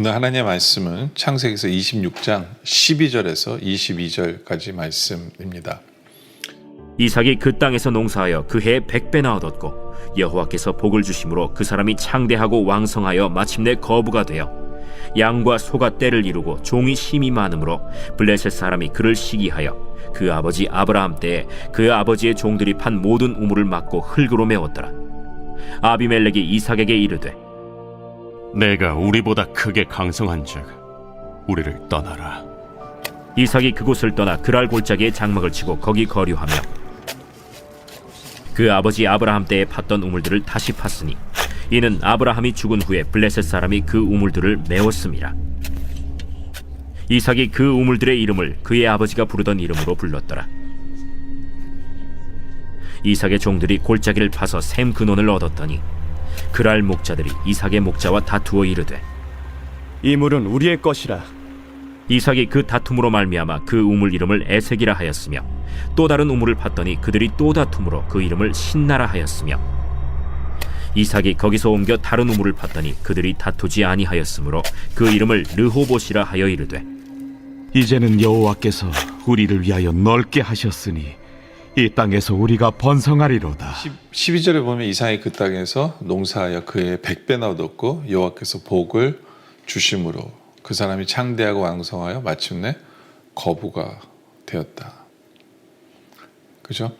오늘 하나님의 말씀은 창세기서 26장 12절에서 22절까지 말씀입니다. 이삭이 그 땅에서 농사하여 그 해에 100배나 얻었고 여호와께서 복을 주심으로 그 사람이 창대하고 왕성하여 마침내 거부가 되어 양과 소가 떼를 이루고 종이 심이 많으므로 블레셋 사람이 그를 시기하여 그 아버지 아브라함 때에 그 아버지의 종들이 판 모든 우물을 막고 흙으로 메웠더라. 아비멜렉이 이삭에게 이르되 내가 우리보다 크게 강성한즉 우리를 떠나라. 이삭이 그곳을 떠나 그랄 골짜기에 장막을 치고 거기 거류하며 그 아버지 아브라함 때에 팠던 우물들을 다시 팠으니 이는 아브라함이 죽은 후에 블레셋 사람이 그 우물들을 메웠음이라. 이삭이 그 우물들의 이름을 그의 아버지가 부르던 이름으로 불렀더라. 이삭의 종들이 골짜기를 파서 샘 근원을 얻었더니 그랄 목자들이 이삭의 목자와 다투어 이르되 이 물은 우리의 것이라. 이삭이 그 다툼으로 말미암아 그 우물 이름을 에색이라 하였으며 또 다른 우물을 팠더니 그들이 또 다툼으로 그 이름을 신나라 하였으며 이삭이 거기서 옮겨 다른 우물을 팠더니 그들이 다투지 아니하였으므로 그 이름을 르호봇이라 하여 이르되 이제는 여호와께서 우리를 위하여 넓게 하셨으니 이 땅에서 우리가 번성하리로다. 12절에 보면 이삭이 그 땅에서 농사하여 그의 100배나 얻었고 여호와께서 복을 주심으로 그 사람이 창대하고 왕성하여 마침내 거부가 되었다. 그죠?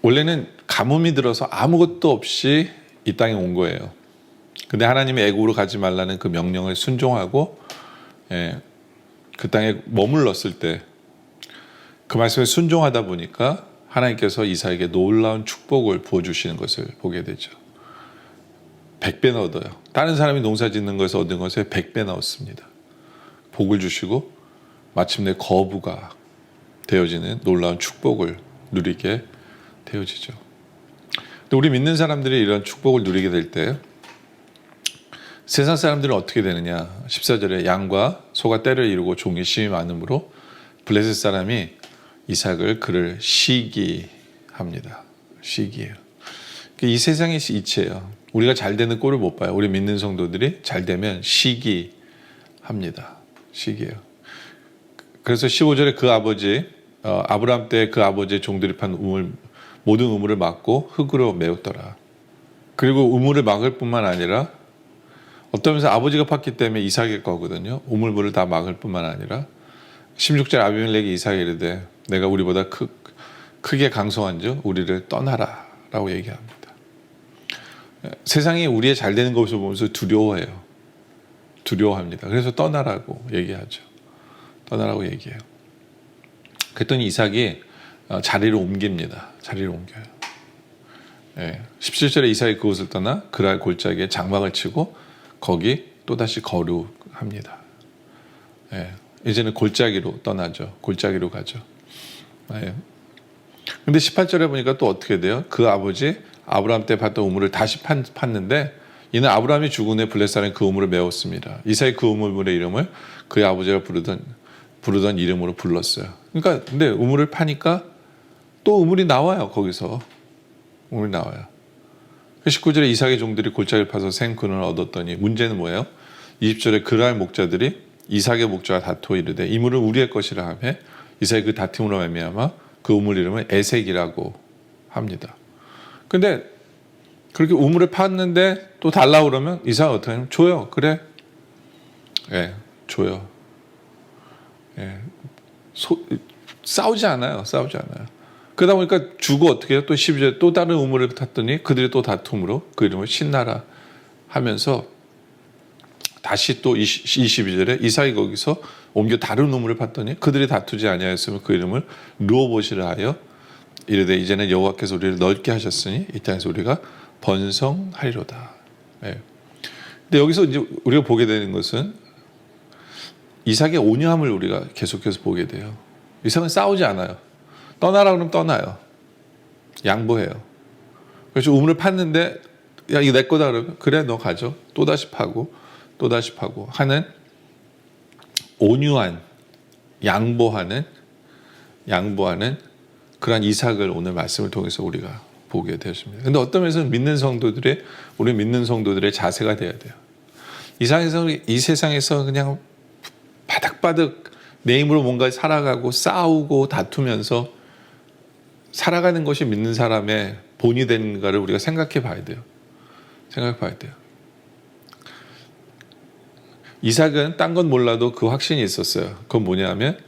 원래는 가뭄이 들어서 아무것도 없이 이 땅에 온 거예요. 근데 하나님의 애국으로 가지 말라는 그 명령을 순종하고 그 땅에 머물렀을 때 그 말씀에 순종하다 보니까 하나님께서 이삭에게 놀라운 축복을 부어주시는 것을 보게 되죠. 100배나 얻어요. 다른 사람이 농사 짓는 것에서 얻은 것에 100배나 얻습니다. 복을 주시고 마침내 거부가 되어지는 놀라운 축복을 누리게 되어지죠. 근데 우리 믿는 사람들이 이런 축복을 누리게 될 때 세상 사람들은 어떻게 되느냐. 14절에 양과 소가 떼를 이루고 종이 심이 많으므로 블레셋 사람이 이삭을 그를 시기합니다. 시기해요. 이 세상의 이치예요. 우리가 잘 되는 꼴을 못 봐요. 우리 믿는 성도들이 잘 되면 시기합니다. 시기해요. 그래서 15절에 그 아버지 아브라함 때 그 아버지의 종들이 판 우물 모든 우물을 막고 흙으로 메웠더라. 그리고 우물을 막을 뿐만 아니라 어떤 면에서 아버지가 팠기 때문에 이삭의 거거든요. 우물물을 다 막을 뿐만 아니라 16절 아비멜렉이 이삭에게 이르되 내가 우리보다 크게 강성한즉 우리를 떠나라 라고 얘기합니다. 세상이 우리의 잘 되는 것을 보면서 두려워해요. 두려워합니다. 그래서 떠나라고 얘기하죠. 떠나라고 얘기해요. 그랬더니 이삭이 자리를 옮깁니다. 자리를 옮겨요. 17절에 이삭이 그곳을 떠나 그랄 골짜기에 장막을 치고 거기 또다시 거류합니다. 이제는 골짜기로 떠나죠. 골짜기로 가죠. 근데 18절에 보니까 또 어떻게 돼요? 그 아버지 아브라함 때 팠던 우물을 다시 팠는데 이는 아브라함이 죽은 후에 블레셋 사람이 그 우물을 메웠습니다. 이삭이 그 우물의 이름을 그의 아버지가 부르던 이름으로 불렀어요. 그러니까 근데 우물을 파니까 또 우물이 나와요. 거기서 우물이 나와요. 19절에 이삭의 종들이 골짜기를 파서 생 근원을 얻었더니 문제는 뭐예요? 20절에 그랄 목자들이 이삭의 목자와 다투어 이르되 이 물은 우리의 것이라 하며 이삭이 그 다툼으로 말미암아 그 우물 이름을 에색이라고 합니다. 근데 그렇게 우물을 팠는데 또 달라고 그러면 이삭은 어떻게 하냐면 줘요. 그래. 줘요. 싸우지 않아요. 그러다 보니까 주고 어떻게 해요? 또 12절에 또 다른 우물을 탔더니 그들이 또 다툼으로 그 이름을 신나라 하면서 다시 또 22절에 이삭이 거기서 옮겨 다른 우물을 팠더니 그들이 다투지 아니하였으면 그 이름을 르호봇이라 하여 이르되 이제는 여호와께서 우리를 넓게 하셨으니 이 땅에서 우리가 번성하리로다. 근데 여기서 이제 우리가 보게 되는 것은 이삭의 온유함을 우리가 계속해서 보게 돼요. 이삭은 싸우지 않아요. 떠나라 그러면 떠나요. 양보해요. 그래서 우물을 팠는데 야 이거 내 거다 그러면 그래 너 가져. 또다시 파고 하는 온유한 양보하는 그러한 이삭을 오늘 말씀을 통해서 우리가 보게 되었습니다. 그런데 어떤 면에서는 우리 믿는 성도들의 자세가 돼야 돼요. 이 세상에서 그냥 바닥바닥 내 힘으로 뭔가 살아가고 싸우고 다투면서 살아가는 것이 믿는 사람의 본이 되는가를 우리가 생각해 봐야 돼요. 생각해 봐야 돼요. 이삭은 딴 건 몰라도 그 확신이 있었어요. 그건 뭐냐면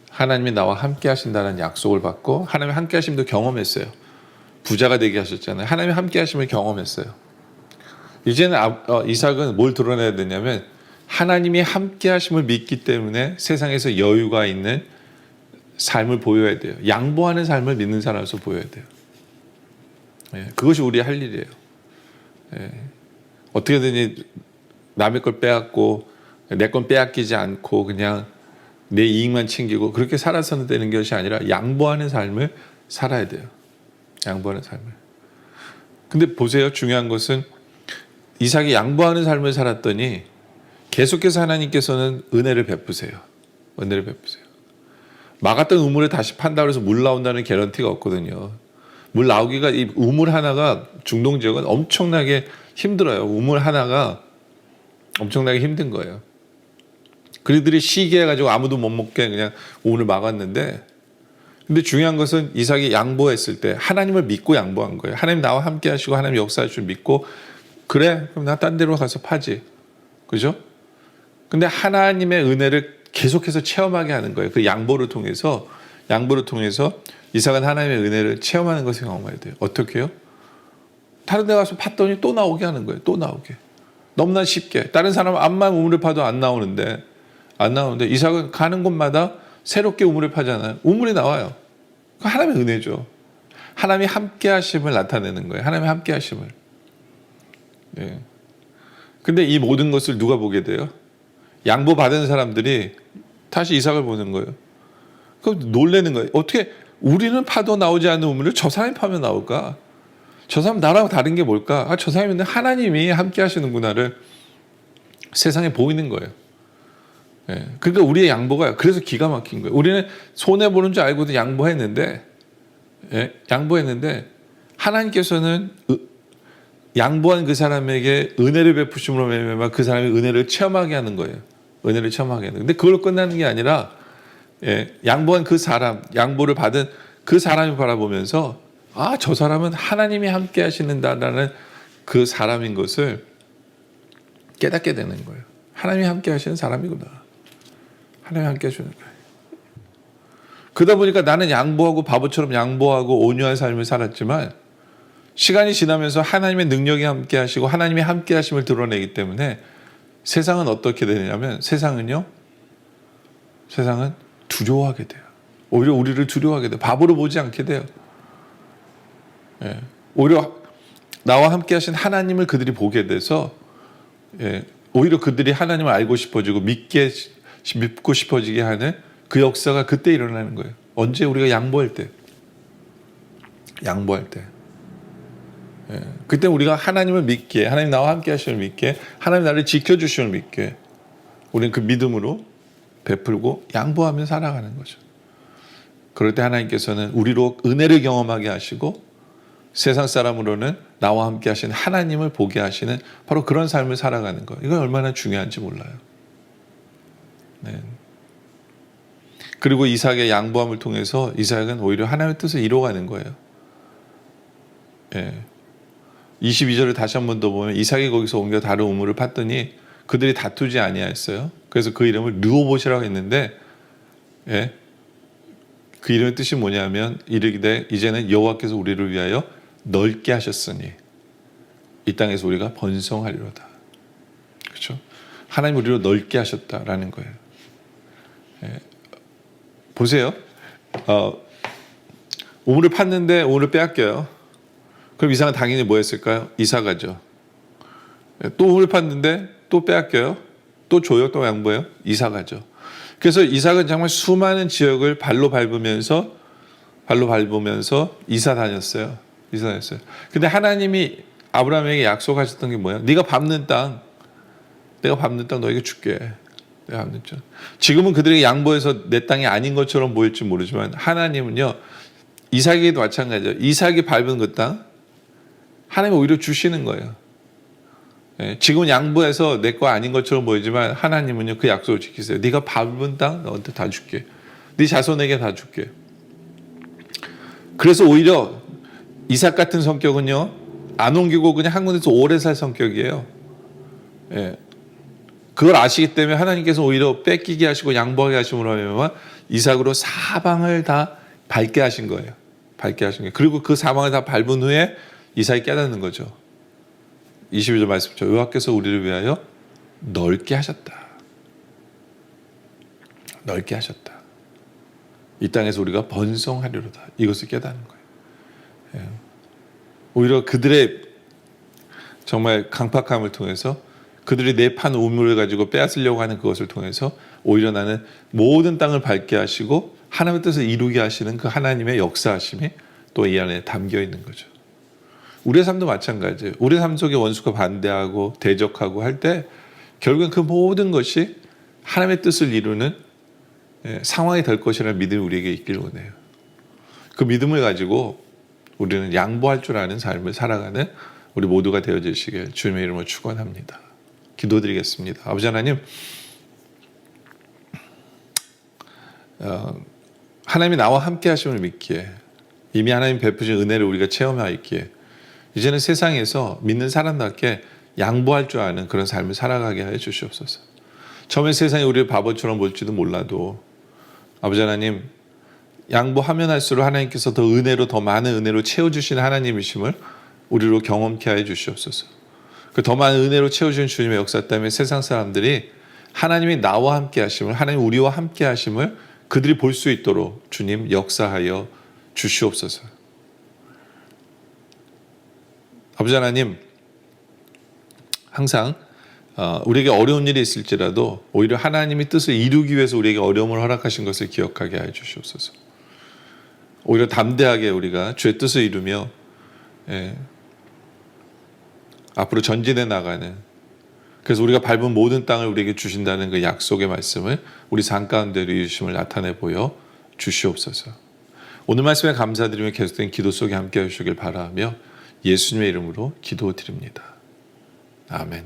하나님이 나와 함께 하신다는 약속을 받고 하나님의 함께 하심도 경험했어요. 부자가 되게 하셨잖아요. 하나님의 함께 하심을 경험했어요. 이제는 이삭은 뭘 드러내야 되냐면 하나님이 함께 하심을 믿기 때문에 세상에서 여유가 있는 삶을 보여야 돼요. 양보하는 삶을 믿는 사람으로서 보여야 돼요. 예, 그것이 우리의 할 일이에요. 예, 어떻게든지 남의 걸 빼앗고 내 건 빼앗기지 않고 그냥 내 이익만 챙기고 그렇게 살아서는 되는 것이 아니라 양보하는 삶을 살아야 돼요. 양보하는 삶을. 근데 보세요. 중요한 것은 이삭이 양보하는 삶을 살았더니 계속해서 하나님께서는 은혜를 베푸세요. 은혜를 베푸세요. 막았던 우물을 다시 판다고 해서 물 나온다는 개런티가 없거든요. 물 나오기가 이 우물 하나가 중동 지역은 엄청나게 힘들어요. 우물 하나가 엄청나게 힘든 거예요. 그들이 시기 해가지고 아무도 못 먹게 그냥 우물을 막았는데 근데 중요한 것은 이삭이 양보했을 때 하나님을 믿고 양보한 거예요. 하나님 나와 함께 하시고 하나님 역사할 줄 믿고 그래 그럼 나 딴 데로 가서 파지. 그죠? 근데 하나님의 은혜를 계속해서 체험하게 하는 거예요. 그 양보를 통해서 이삭은 하나님의 은혜를 체험하는 것을 경험해야 돼요. 어떻게 해요? 다른 데 가서 팠더니 또 나오게 하는 거예요. 또 나오게. 너무나 쉽게. 다른 사람은 암만 우물을 파도 안 나오는데 이삭은 가는 곳마다 새롭게 우물을 파잖아요. 우물이 나와요. 그 하나님의 은혜죠. 하나님이 함께 하심을 나타내는 거예요. 하나님의 함께 하심을. 예. 근데 이 모든 것을 누가 보게 돼요? 양보 받은 사람들이 다시 이삭을 보는 거예요. 그럼 놀라는 거예요. 어떻게 우리는 파도 나오지 않는 우물을 저 사람이 파면 나올까? 저 사람 나랑 다른 게 뭘까? 저 사람은 하나님이 함께 하시는구나를 세상에 보이는 거예요. 예. 그러니까 우리의 양보가 그래서 기가 막힌 거예요. 우리는 손해보는 줄 알고도 양보했는데 하나님께서는 양보한 그 사람에게 은혜를 베푸심으로 말미암아 그 사람이 은혜를 체험하게 하는 거예요. 은혜를 체험하게 하는. 근데 그걸로 끝나는 게 아니라 양보한 그 사람, 양보를 받은 그 사람을 바라보면서 저 사람은 하나님이 함께 하시는다라는 그 사람인 것을 깨닫게 되는 거예요. 하나님이 함께 하시는 사람이구나. 하나님이 함께 하시는 거예요. 그러다 보니까 나는 양보하고 바보처럼 양보하고 온유한 삶을 살았지만 시간이 지나면서 하나님의 능력이 함께 하시고 하나님이 함께 하심을 드러내기 때문에 세상은 어떻게 되냐면 세상은 두려워하게 돼요. 오히려 우리를 두려워하게 돼요. 바보로 보지 않게 돼요. 예. 오히려 나와 함께 하신 하나님을 그들이 보게 돼서 오히려 그들이 하나님을 알고 싶어지고 믿고 싶어지게 하는 그 역사가 그때 일어나는 거예요. 언제? 우리가 양보할 때. 그때 우리가 하나님을 믿기에, 하나님 나와 함께 하심을 믿기에, 하나님 나를 지켜주심을 믿기에 우리는 그 믿음으로 베풀고 양보하며 살아가는 거죠. 그럴 때 하나님께서는 우리로 은혜를 경험하게 하시고 세상 사람으로는 나와 함께 하신 하나님을 보게 하시는 바로 그런 삶을 살아가는 거예요. 이건 얼마나 중요한지 몰라요. 네. 그리고 이삭의 양보함을 통해서 이삭은 오히려 하나님의 뜻을 이루어가는 거예요. 22절을 다시 한 번 더 보면 이삭이 거기서 옮겨 다른 우물을 팠더니 그들이 다투지 아니하였어요. 그래서 그 이름을 르호봇이라고 했는데 그 이름의 뜻이 뭐냐면 이르기되 이제는 여호와께서 우리를 위하여 넓게 하셨으니 이 땅에서 우리가 번성하리로다. 그렇죠? 하나님 우리를 넓게 하셨다라는 거예요. 보세요. 우물을 팠는데 우물을 빼앗겨요. 그럼 이삭은 당연히 뭐 했을까요? 이사 가죠. 또 우물을 팠는데 또 빼앗겨요. 또 줘요. 또 양보해요. 이사 가죠. 그래서 이삭은 정말 수많은 지역을 발로 밟으면서 이사 다녔어요. 근데 하나님이 아브라함에게 약속하셨던 게 뭐예요? 네가 밟는 땅 너에게 줄게. 내가 밟는 땅. 지금은 그들에게 양보해서 내 땅이 아닌 것처럼 보일지 모르지만 하나님은요. 이삭에게도 마찬가지예요. 이삭이 밟은 그 땅 하나님이 오히려 주시는 거예요. 지금은 양보해서 내 거 아닌 것처럼 보이지만 하나님은요 그 약속을 지키세요. 네가 밟은 땅 너한테 다 줄게. 네 자손에게 다 줄게. 그래서 오히려 이삭 같은 성격은요 안 옮기고 그냥 한 군데서 오래 살 성격이에요. 그걸 아시기 때문에 하나님께서 오히려 뺏기게 하시고 양보하게 하심으로 하면 이삭으로 사방을 다 밟게 하신 거예요. 밟게 하신 거예요. 그리고 그 사방을 다 밟은 후에 이삭이 깨닫는 거죠. 22절 말씀이죠. 여호와께서 우리를 위하여 넓게 하셨다. 넓게 하셨다. 이 땅에서 우리가 번성하리로다. 이것을 깨닫는 거예요. 오히려 그들의 정말 강팍함을 통해서 그들이 내 판 우물을 가지고 빼앗으려고 하는 그것을 통해서 오히려 나는 모든 땅을 밟게 하시고 하나님의 뜻을 이루게 하시는 그 하나님의 역사하심이 또 이 안에 담겨 있는 거죠. 우리의 삶도 마찬가지예요. 우리의 삶 속에 원수가 반대하고 대적하고 할 때 결국엔 그 모든 것이 하나님의 뜻을 이루는 상황이 될 것이라는 믿음이 우리에게 있길 원해요. 그 믿음을 가지고 우리는 양보할 줄 아는 삶을 살아가는 우리 모두가 되어주시길 주님의 이름으로 축원합니다. 기도드리겠습니다. 아버지 하나님, 하나님이 나와 함께 하심을 믿기에 이미 하나님 베푸신 은혜를 우리가 체험하였기에 이제는 세상에서 믿는 사람답게 양보할 줄 아는 그런 삶을 살아가게 하여 주시옵소서. 처음에 세상이 우리를 바보처럼 볼지도 몰라도 아버지 하나님, 양보하면 할수록 하나님께서 더 은혜로 더 많은 은혜로 채워주시는 하나님이심을 우리로 경험케 하여 주시옵소서. 그 더 많은 은혜로 채워주신 주님의 역사 때문에 세상 사람들이 하나님이 나와 함께 하심을, 하나님 우리와 함께 하심을 그들이 볼 수 있도록 주님 역사하여 주시옵소서. 아버지 하나님, 항상 우리에게 어려운 일이 있을지라도 오히려 하나님의 뜻을 이루기 위해서 우리에게 어려움을 허락하신 것을 기억하게 하여 주시옵소서. 오히려 담대하게 우리가 주의 뜻을 이루며 앞으로 전진해 나가는, 그래서 우리가 밟은 모든 땅을 우리에게 주신다는 그 약속의 말씀을 우리 삶 가운데로 이루심을 나타내 보여 주시옵소서. 오늘 말씀에 감사드리며 계속된 기도 속에 함께 하시길 바라며 예수님의 이름으로 기도드립니다. 아멘.